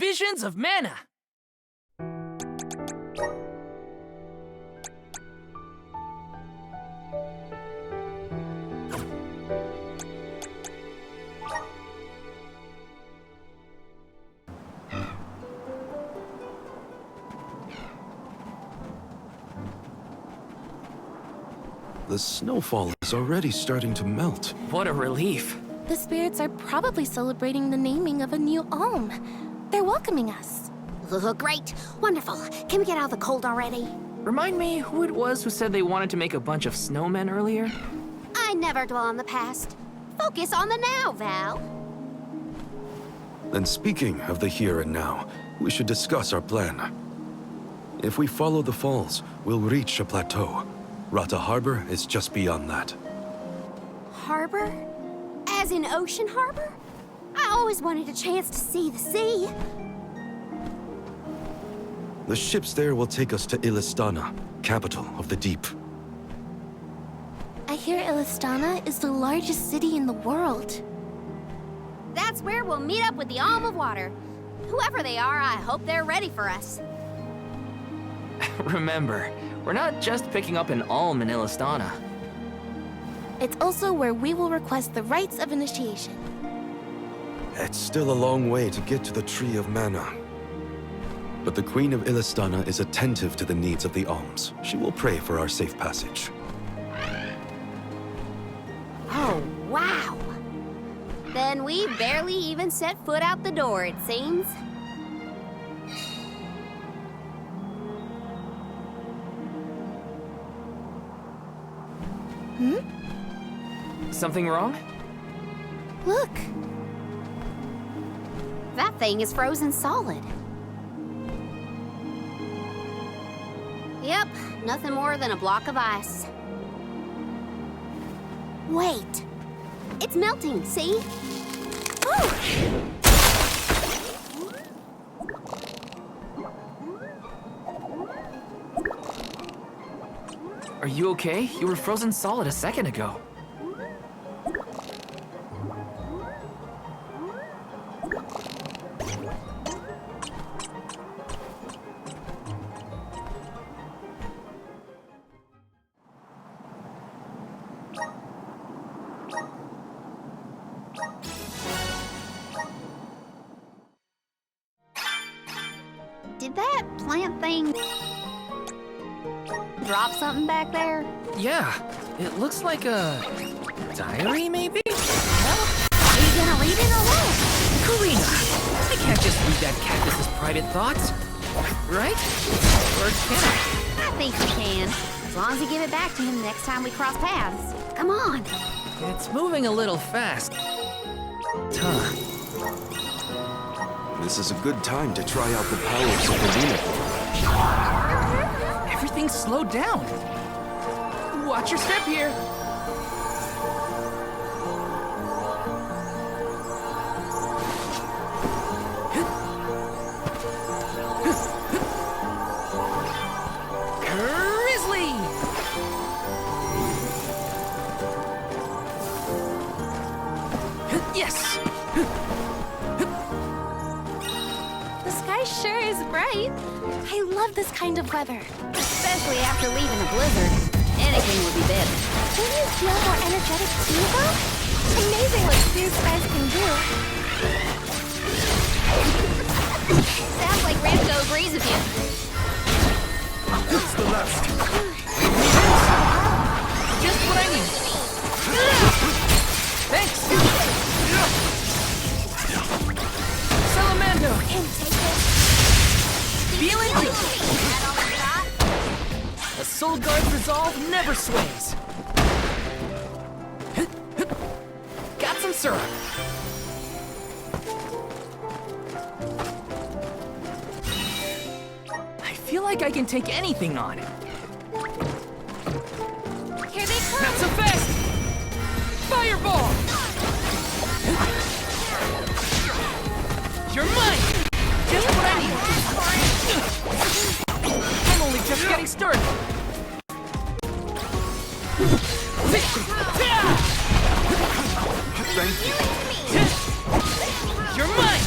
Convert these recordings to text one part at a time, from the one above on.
visions of mana. The snowfall is already starting to melt. What a relief. The spirits are probably celebrating the naming of a new alm. They're welcoming us. Great. Wonderful. Can we get out of the cold already? Remind me who it was who said they wanted to make a bunch of snowmen earlier? I never dwell on the past. Focus on the now, Val. Then speaking of the here and now, we should discuss our plan. If we follow the falls, we'll reach a plateau. Rhata Harbor is just beyond that. Harbor? As in Ocean Harbor? I always wanted a chance to see the sea. The ships there will take us to Illistana, capital of the deep. I hear Illistana is the largest city in the world. That's where we'll meet up with the Alm of Water. Whoever they are, I hope they're ready for us. Remember, we're not just picking up an alm in Illistana. It's also where we will request the rites of initiation. It's still a long way to get to the Tree of Mana. But the Queen of Illistana is attentive to the needs of the alms. She will pray for our safe passage. Oh, wow. Then we barely even set foot out the door, it seems. Something wrong? Look! That thing is frozen solid. Yep, nothing more than a block of ice. Wait! It's melting, see? Oh! Are you okay? You were frozen solid a second ago. Did that plant thing drop something back there? Yeah, it looks like a diary, maybe? Are you gonna read it or what? Karina, I can't just read that cactus's private thoughts, right? Or can I? I think you can, as long as you give it back to him next time we cross paths. Come on. It's moving a little fast. Huh. This is a good time to try out the powers of the unicorn. Everything's slowed down. Watch your step here. Grizzly! Yes! The sky sure is bright. I love this kind of weather. Especially after leaving a blizzard. Anything would be better. Don't you feel more energetic too, though? Amazing what clear skies can do. Sounds like Ramco agrees with you. It's the last. Just what I need. Thanks! Salamando! Can take it. Feeling good! That all you got? A Soul Guard's resolve never sways. Got some syrup. I feel like I can take anything on. Here they come. Not so fast! Fireball! You're mine! Just what I need! I'm only just getting started! Thank you. You're mine!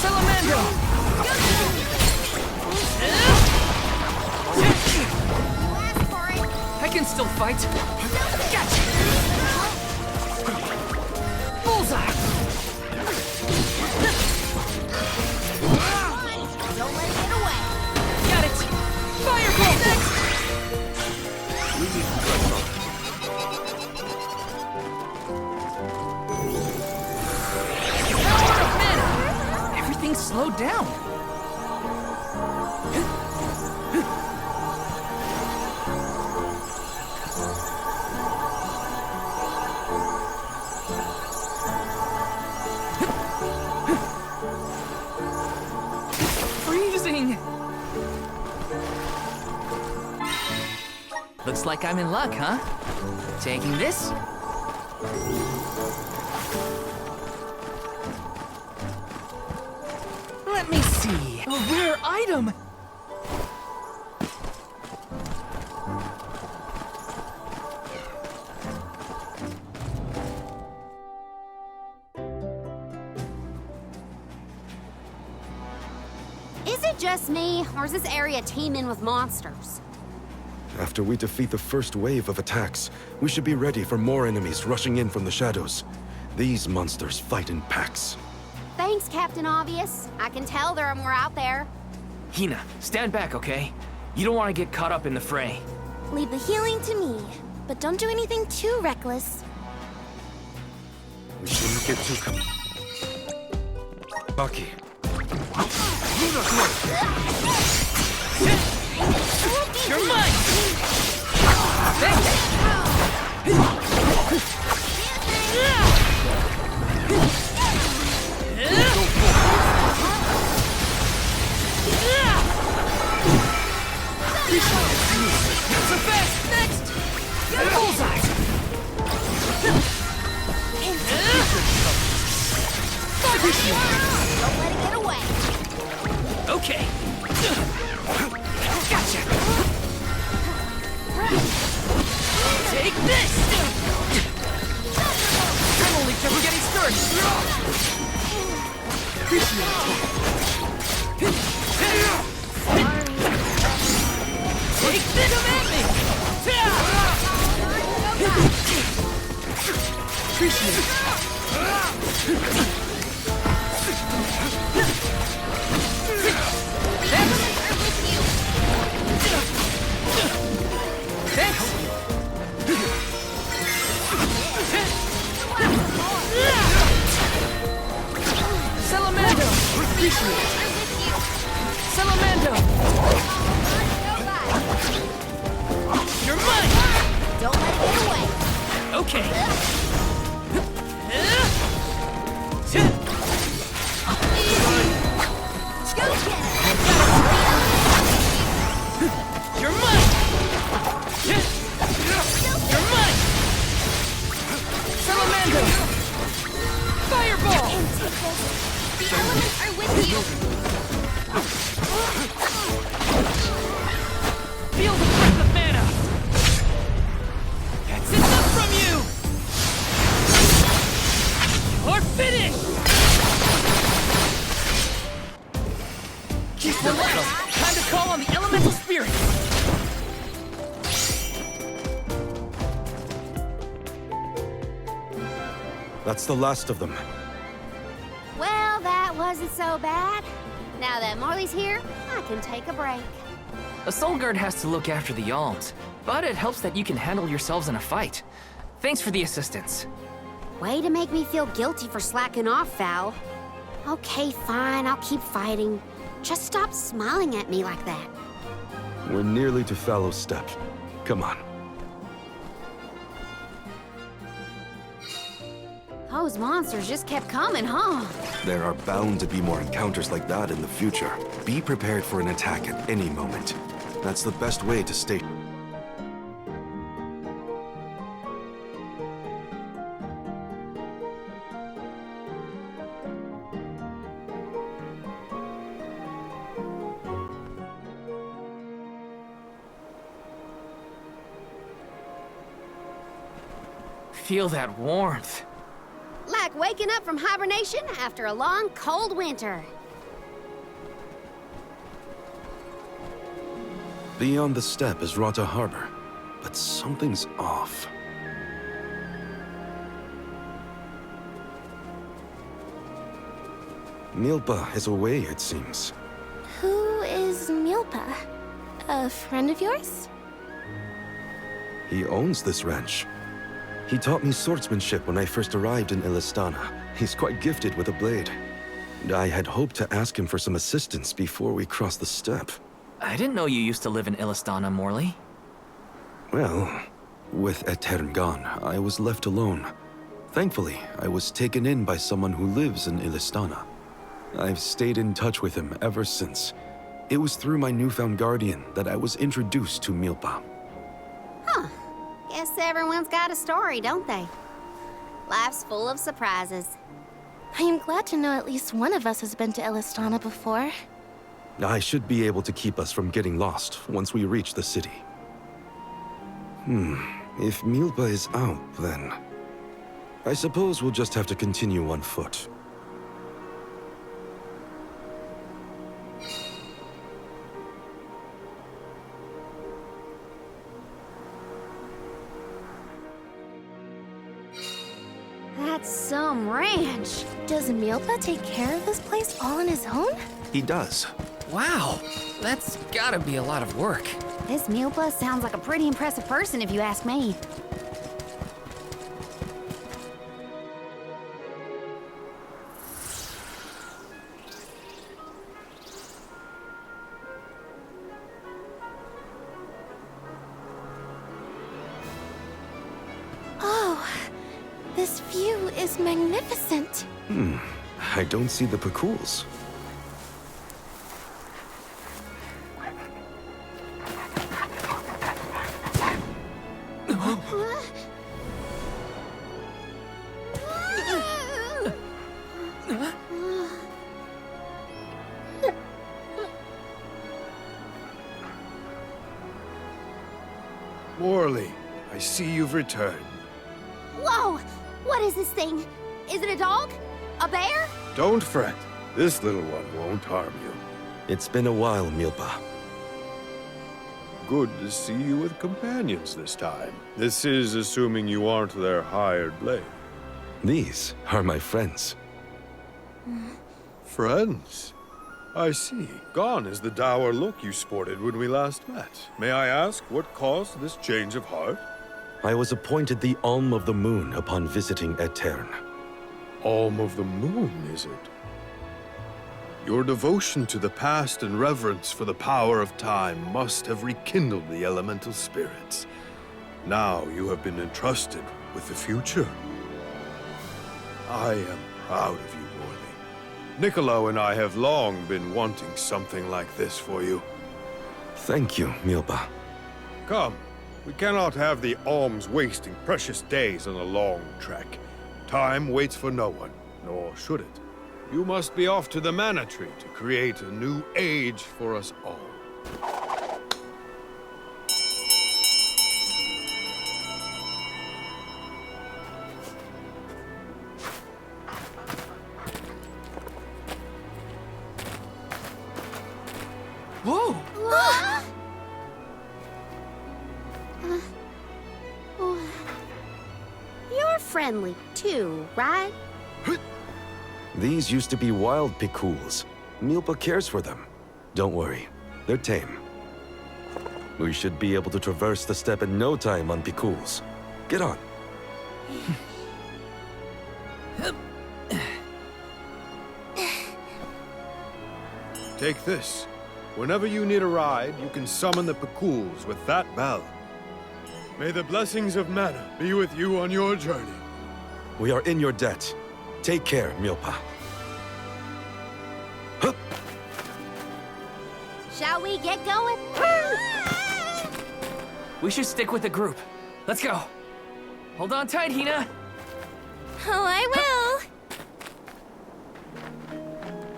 Salamando! I can still fight. Gotcha! Bullseye! Don't let it get away. Got it! Fireball! We need to cut off. Power of mana! Everything slowed down. Freezing! Looks like I'm in luck, huh? Taking this? Let me see. A rare item! Is it just me, or is this area teeming with monsters? After we defeat the first wave of attacks, we should be ready for more enemies rushing in from the shadows. These monsters fight in packs. Thanks, Captain Obvious. I can tell there are more out there. Hina, stand back, okay? You don't want to get caught up in the fray. Leave the healing to me, but don't do anything too reckless. We shouldn't get too Baki. You're mine! So fast! Next! Bullseye! Don't let it get away. Okay. Gotcha! Take this! I'm only just getting started! Take this! Come at me! Appreciate it. Thanks! Salamando! Appreciate it! Salamando! You're mine! Don't let it get away. Okay. You're mine! You're mine! Salamando! Fireball! The elements are with you. Feel the breath of mana! That's enough from you! You're finished! Keep the light! Time to call on the elemental spirit! That's the last of them. Well, that wasn't so bad. Now that Morley's here, I can take a break. A soul guard has to look after the alms, but it helps that you can handle yourselves in a fight. Thanks for the assistance. Way to make me feel guilty for slacking off, Val. Okay, fine, I'll keep fighting. Just stop smiling at me like that. We're nearly to Fallow Steppe. Come on. Those monsters just kept coming, huh? There are bound to be more encounters like that in the future. Be prepared for an attack at any moment. That's the best way to stay. Feel that warmth. Like waking up from hibernation after a long, cold winter. Beyond the steppe is Rhata Harbor, but something's off. Meelpa is away, it seems. Who is Meelpa? A friend of yours? He owns this ranch. He taught me swordsmanship when I first arrived in Illistana. He's quite gifted with a blade. And I had hoped to ask him for some assistance before we crossed the steppe. I didn't know you used to live in Illistana, Morley. Well, with Aetern gone, I was left alone. Thankfully, I was taken in by someone who lives in Illistana. I've stayed in touch with him ever since. It was through my newfound guardian that I was introduced to Meelpa. Huh. Guess everyone's got a story, don't they? Life's full of surprises. I am glad to know at least one of us has been to Illistana before. I should be able to keep us from getting lost once we reach the city. If Meelpa is out, then I suppose we'll just have to continue on foot. That's some ranch. Does Meelpa take care of this place all on his own? He does. Wow, that's gotta be a lot of work. This Meelpa sounds like a pretty impressive person if you ask me. Oh, this view is magnificent. I don't see the Pacools. Morley, I see you've returned. Whoa! What is this thing? Is it a dog? A bear? Don't fret. This little one won't harm you. It's been a while, Meelpa. Good to see you with companions this time. This is assuming you aren't their hired blade. These are my friends. Friends? I see. Gone is the dour look you sported when we last met. May I ask what caused this change of heart? I was appointed the Alm of the Moon upon visiting Aetern. Alm of the Moon, is it? Your devotion to the past and reverence for the power of time must have rekindled the elemental spirits. Now you have been entrusted with the future. I am proud of you, Morley. Niccolo and I have long been wanting something like this for you. Thank you, Meelpa. Come, we cannot have the alms wasting precious days on a long trek. Time waits for no one, nor should it. You must be off to the Mana Tree to create a new age for us all. Whoa! You're friendly too, right? These used to be wild Pacools. Meelpa cares for them. Don't worry, they're tame. We should be able to traverse the steppe in no time on Pacools. Get on. Take this. Whenever you need a ride, you can summon the Pacools with that bell. May the blessings of Mana be with you on your journey. We are in your debt. Take care, Meelpa. Hup! Shall we get going? We should stick with the group. Let's go. Hold on tight, Hina. Oh, I will!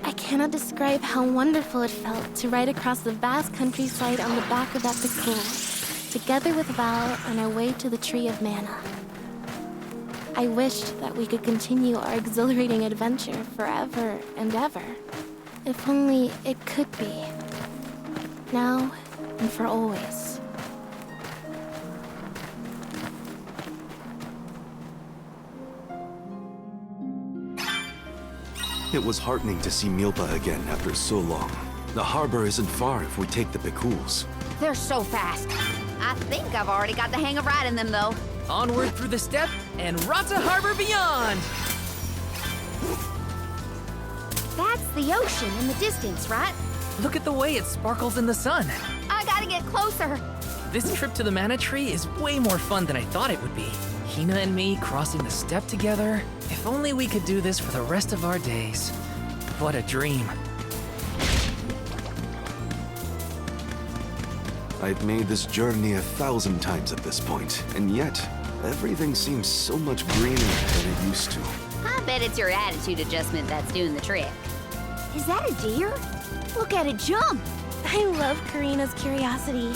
I cannot describe how wonderful it felt to ride across the vast countryside on the back of that Pacool, together with Val on our way to the Tree of Mana. I wished that we could continue our exhilarating adventure forever and ever. If only it could be. Now, and for always. It was heartening to see Meelpa again after so long. The harbor isn't far if we take the Pikuls. They're so fast. I think I've already got the hang of riding them, though. Onward through the steppe and Rhata Harbor beyond! That's the ocean in the distance, right? Look at the way it sparkles in the sun. I gotta get closer. This trip to the Mana Tree is way more fun than I thought it would be. Hina and me crossing the steppe together. If only we could do this for the rest of our days. What a dream. I've made this journey 1,000 times at this point, and yet, everything seems so much greener than it used to. I bet it's your attitude adjustment that's doing the trick. Is that a deer? Look at it jump! I love Karina's curiosity.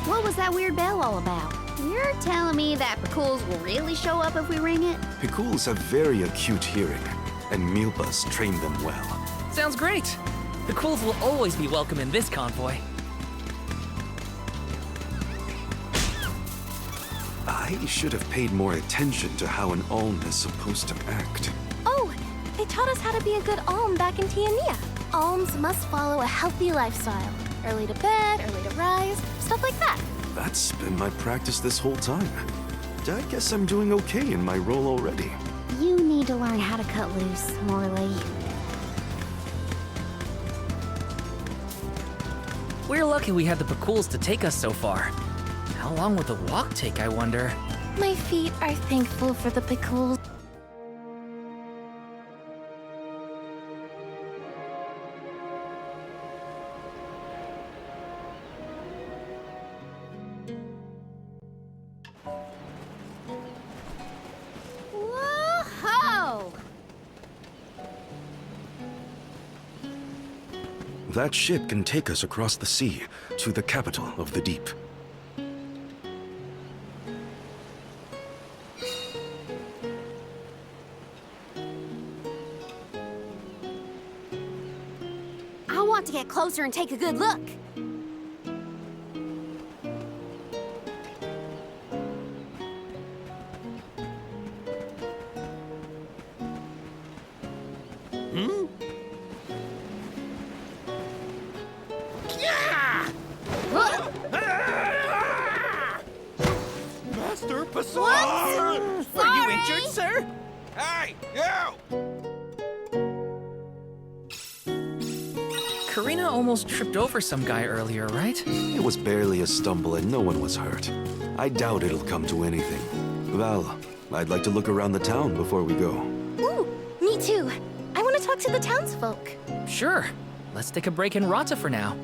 What was that weird bell all about? You're telling me that Pikuls will really show up if we ring it? Pikuls have very acute hearing, and Meelpa's trained them well. Sounds great. The Cools will always be welcome in this convoy. I should have paid more attention to how an Alm is supposed to act. Oh, they taught us how to be a good Alm back in Tiania. Alms must follow a healthy lifestyle. Early to bed, early to rise, stuff like that. That's been my practice this whole time. I guess I'm doing okay in my role already. You need to learn how to cut loose, Morley. We're lucky we had the Pikuls to take us so far. How long would the walk take, I wonder? My feet are thankful for the pickles. Whoa-ho! That ship can take us across the sea to the capital of the deep. I want to get closer and take a good look. Master Pasar! Are you injured, sir? Hey, you! Karina almost tripped over some guy earlier, right? It was barely a stumble and no one was hurt. I doubt it'll come to anything. Val, I'd like to look around the town before we go. Ooh, me too. I want to talk to the townsfolk. Sure. Let's take a break in Rhata for now.